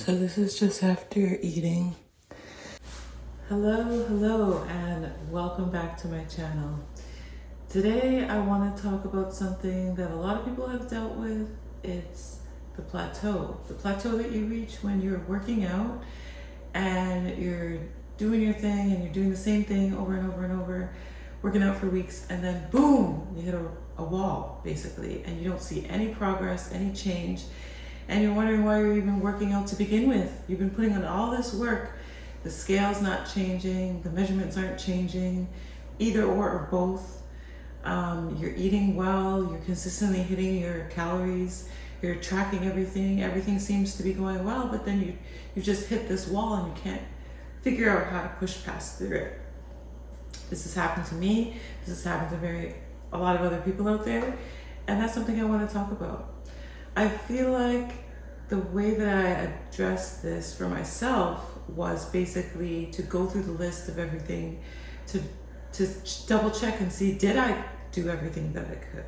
So this is just after eating. Hello, and welcome back to my channel. Today I want to talk about something that a lot of people have dealt with. It's the plateau. The plateau that you reach when you're working out and you're doing your thing and you're doing the same thing over and over and over, working out for weeks, and then boom, you hit a wall basically, and you don't see any progress, any change. And you're wondering why you're even working out to begin with. You've been putting in all this work. The scale's not changing, the measurements aren't changing, either or both. You're eating well, you're consistently hitting your calories, you're tracking everything seems to be going well, but then you just hit this wall and you can't figure out how to push past through it. This has happened to me, this has happened to a lot of other people out there, and that's something I want to talk about. I feel like the way that I addressed this for myself was basically to go through the list of everything, to double check and see, did I do everything that I could?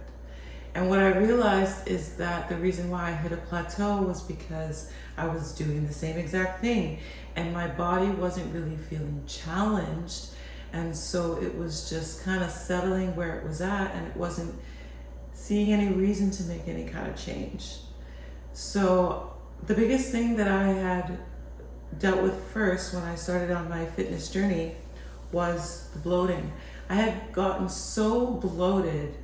And what I realized is that the reason why I hit a plateau was because I was doing the same exact thing and my body wasn't really feeling challenged. And so it was just kind of settling where it was at, and it wasn't seeing any reason to make any kind of change. So the biggest thing that I had dealt with first when I started on my fitness journey was the bloating. I had gotten so bloated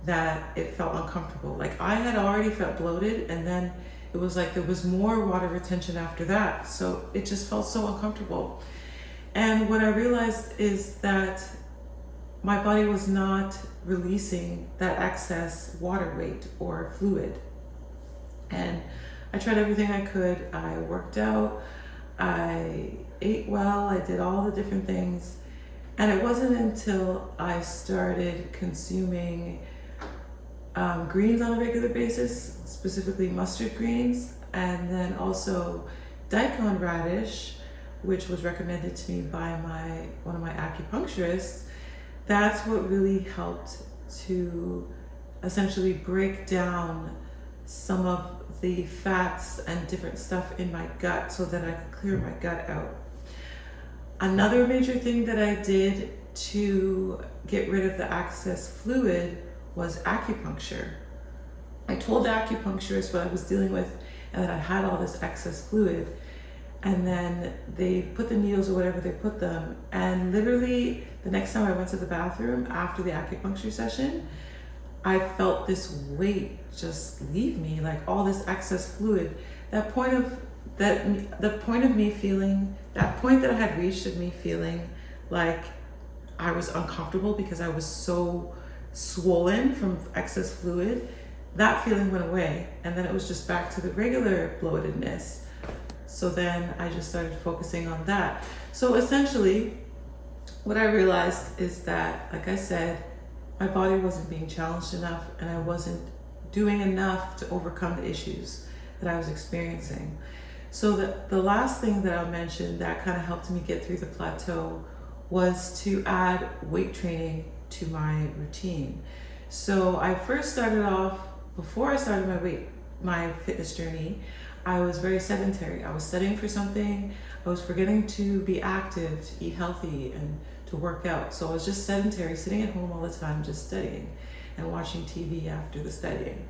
that it felt uncomfortable. Like I had already felt bloated, and then it was like there was more water retention after that. So it just felt so uncomfortable. And what I realized is that my body was not releasing that excess water weight or fluid. And I tried everything I could. I worked out, I ate well, I did all the different things. And it wasn't until I started consuming greens on a regular basis, specifically mustard greens, and then also daikon radish, which was recommended to me by one of my acupuncturists. That's what really helped to essentially break down some of the fats and different stuff in my gut so that I could clear my gut out. Another major thing that I did to get rid of the excess fluid was acupuncture. I told the acupuncturist what I was dealing with and that I had all this excess fluid, and then they put the needles or whatever they put them, and literally the next time I went to the bathroom after the acupuncture session, I felt this weight just leave me, like all this excess fluid. The point that I had reached of me feeling like I was uncomfortable because I was so swollen from excess fluid, that feeling went away, and then it was just back to the regular bloatedness. So then I just started focusing on that. So essentially, what I realized is that, like I said, my body wasn't being challenged enough, and I wasn't doing enough to overcome the issues that I was experiencing. So the last thing that I'll mention that kind of helped me get through the plateau was to add weight training to my routine. So I first started off, before I started my fitness journey, I was very sedentary. I was studying for something. I was forgetting to be active, to eat healthy, and to work out. So I was just sedentary, sitting at home all the time, just studying and watching TV after the studying.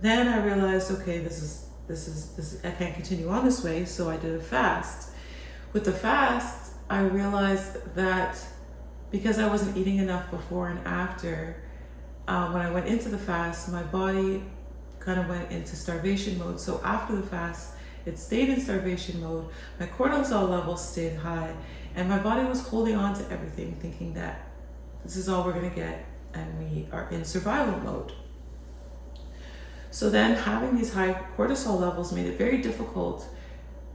Then I realized, okay, this is I can't continue on this way, so I did a fast. With the fast, I realized that because I wasn't eating enough before and after, when I went into the fast, my body kind of went into starvation mode. So after the fast, it stayed in starvation mode, my cortisol levels stayed high, and my body was holding on to everything, thinking that this is all we're gonna get, and we are in survival mode. So then having these high cortisol levels made it very difficult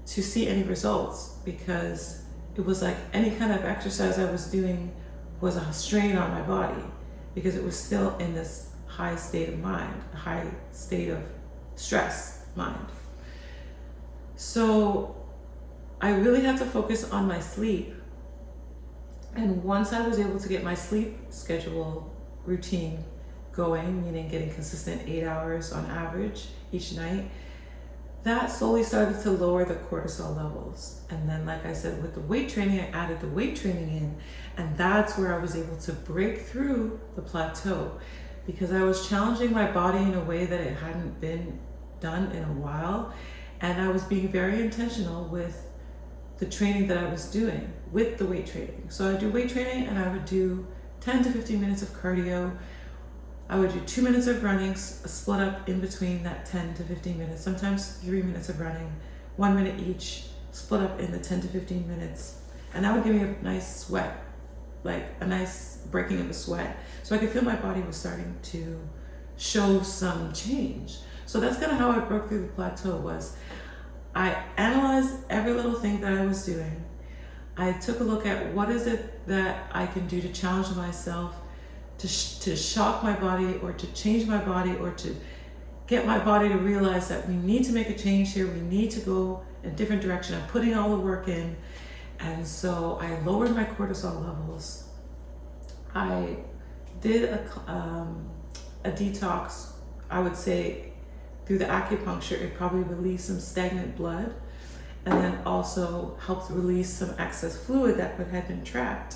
to see any results, because it was like any kind of exercise I was doing was a strain on my body, because it was still in this high state of mind, a high state of stress mind. So I really had to focus on my sleep. And once I was able to get my sleep schedule routine going, meaning getting consistent 8 hours on average each night, that slowly started to lower the cortisol levels. And then, like I said, with the weight training, I added the weight training in, and that's where I was able to break through the plateau, because I was challenging my body in a way that it hadn't been done in a while. And I was being very intentional with the training that I was doing with the weight training. So I do weight training and I would do 10 to 15 minutes of cardio. I would do 2 minutes of running, split up in between that 10 to 15 minutes, sometimes 3 minutes of running, 1 minute each, split up in the 10 to 15 minutes. And that would give me a nice sweat, like a nice breaking of a sweat. So I could feel my body was starting to show some change. So that's kind of how I broke through the plateau. Was I analyzed every little thing that I was doing. I took a look at what is it that I can do to challenge myself, to shock my body, or to change my body, or to get my body to realize that we need to make a change here. We need to go in a different direction. I'm putting all the work in. And so I lowered my cortisol levels. I did a detox, I would say, through the acupuncture. It probably released some stagnant blood, and then also helped release some excess fluid that had been trapped.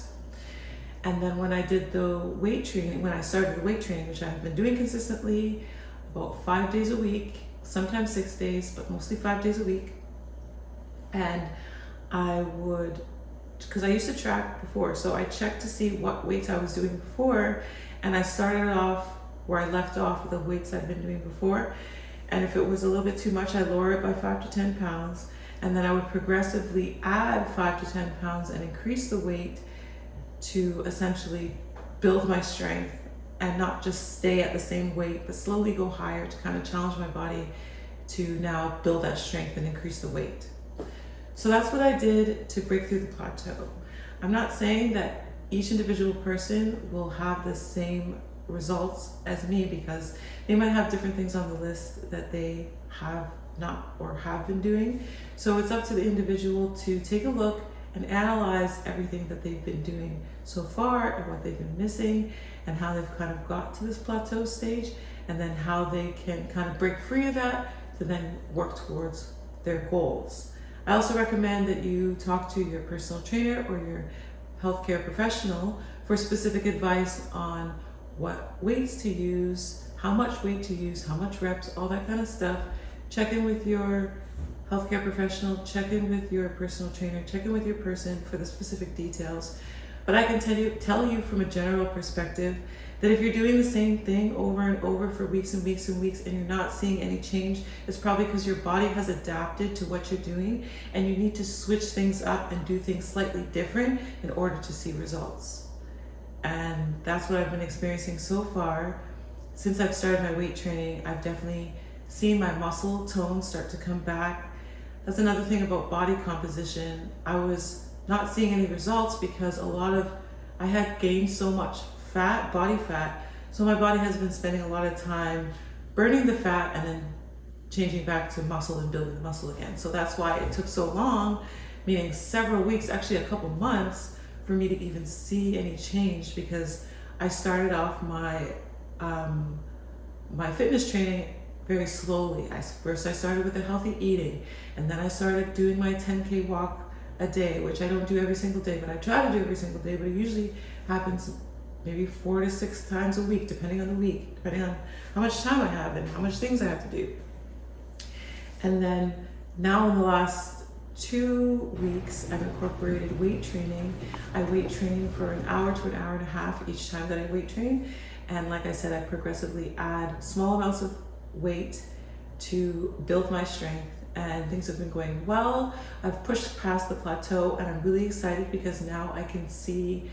And then when I did the weight training, when I started the weight training, which I've been doing consistently about 5 days a week, sometimes 6 days, but mostly 5 days a week. And I would, because I used to track before, so I checked to see what weights I was doing before, and I started off where I left off with the weights I'd been doing before. And if it was a little bit too much, I lower it by 5 to 10 pounds. And then I would progressively add 5 to 10 pounds and increase the weight to essentially build my strength, and not just stay at the same weight, but slowly go higher to kind of challenge my body to now build that strength and increase the weight. So that's what I did to break through the plateau. I'm not saying that each individual person will have the same results as me, because they might have different things on the list that they have not or have been doing. So it's up to the individual to take a look and analyze everything that they've been doing so far, and what they've been missing, and how they've kind of got to this plateau stage, and then how they can kind of break free of that to then work towards their goals. I also recommend that you talk to your personal trainer or your healthcare professional for specific advice on what weights to use, how much weight to use, how much reps, all that kind of stuff. Check in with your healthcare professional, check in with your personal trainer, check in with your person for the specific details. But I can tell you from a general perspective that if you're doing the same thing over and over for weeks and weeks and weeks, and you're not seeing any change, it's probably because your body has adapted to what you're doing, and you need to switch things up and do things slightly different in order to see results. And that's what I've been experiencing so far. Since I've started my weight training, I've definitely seen my muscle tone start to come back. That's another thing about body composition. I was not seeing any results because I had gained so much fat, body fat. So my body has been spending a lot of time burning the fat and then changing back to muscle and building the muscle again. So that's why it took so long, meaning several weeks, actually a couple months, for me to even see any change, because I started off my fitness training very slowly. First I started with the healthy eating, and then I started doing my 10K walk a day, which I don't do every single day, but I try to do every single day, but it usually happens maybe 4 to 6 times a week, depending on the week, depending on how much time I have and how much things I have to do. And then now in the last 2 weeks, I've incorporated weight training. I weight train for an hour to an hour and a half each time that I weight train. And like I said, I progressively add small amounts of weight to build my strength, and things have been going well. I've pushed past the plateau, and I'm really excited because now I can see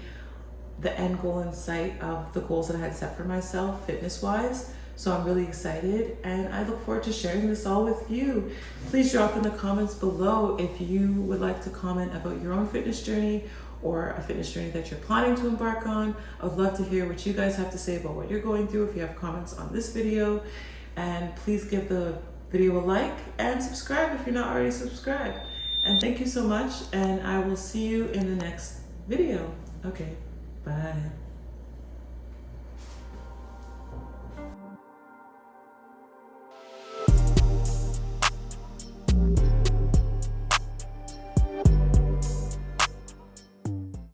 the end goal in sight of the goals that I had set for myself fitness-wise. So I'm really excited, and I look forward to sharing this all with you. Please drop in the comments below if you would like to comment about your own fitness journey, or a fitness journey that you're planning to embark on. I would love to hear what you guys have to say about what you're going through if you have comments on this video. And please give the video a like and subscribe if you're not already subscribed. And thank you so much, and I will see you in the next video. Okay, bye.